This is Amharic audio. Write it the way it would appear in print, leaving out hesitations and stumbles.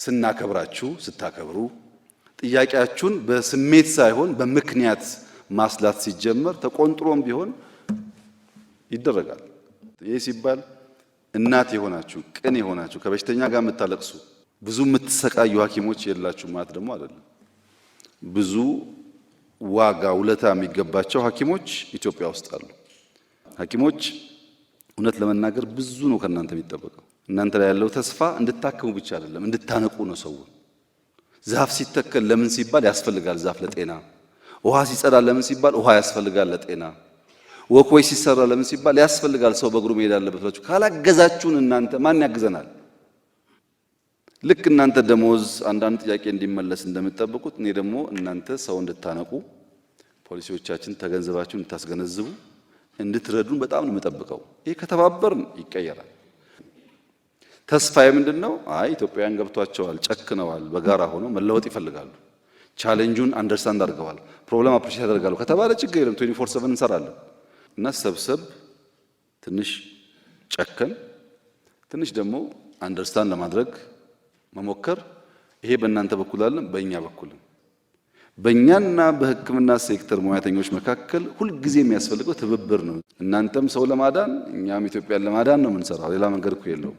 ስናከብራችሁ ስታከብሩ ጥያቄያችሁን በስሜት ሳይሆን በምክንያት ማስላት ሲጀመር ተቆንጥሮም ቢሆን ይደረጋል። ይህ ሲባል እናት የሆናችሁ ቅን የሆናችሁ ከበሽተኛ ጋር የምታለቅሱ ብዙ የምትሰቃዩ ሐኪሞች የላችሁ ማለት ደግሞ አይደለም። ብዙ ዋጋ ውለታ የሚገባቸው ሐኪሞች ኢትዮጵያ ውስጥ አሉ። ሐኪሞች እውነት ለመናገር ብዙ ነው ከእናንተ የሚጠበቀው። እናንተ ላይ ያለው ተስፋ እንድታከሙ ብቻ አይደለም እንድታነቁ ነው። ሰው ዛፍ ሲተከል ለምን ሲባል ያስፈልጋል ዛፍ ለጤና። ውሃ ሲጸዳ ለምን ሲባል ውሃ ያስፈልጋል ለጤና። ወክወይ ሲሰራ ለምን ሲባል ያስፈልጋል ሰው በእግሩ መሄድ አለበት ብላችሁ ካላገዛችሁን እናንተ ማን ያግዘናል? ልክ እናንተ ደሞዝ አንዳንድ ጥያቄ እንዲመለስ እንደምትጠብቁት እኔ ደግሞ እናንተ ሰው እንድታነቁ ፖሊሲዎቻችን ተገንዘባችሁ እንድታስገነዝቡ እንድትረዱን በጣም ነው የምጠብቀው። ይሄ ከተባበርን ይቀየራል። ተስፋዬ ምንድነው? አይ ኢትዮጵያውያን ገብቷቸዋል፣ ጨክነዋል፣ በጋራ ሆነው መለወጥ ይፈልጋሉ፣ ቻሌንጁን አንደርስታንድ አድርገዋል፣ ፕሮብሌም አፕሪሺየት ያደርጋሉ ከተባለ ችግር የለም 24/7 እንሰራለን። እና ሰብሰብ ትንሽ ጨከን ትንሽ ደግሞ አንደርስታንድ ለማድረግ መሞከር ይሄ በእናንተ በኩል አለን በእኛ በኩልም በእኛና በሕክምና ሴክተር ሙያተኞች መካከል ሁልጊዜ የሚያስፈልገው ትብብር ነው። እናንተም ሰው ለማዳን እኛም ኢትዮጵያን ለማዳን ነው የምንሰራው። ሌላ መንገድ እኮ የለውም።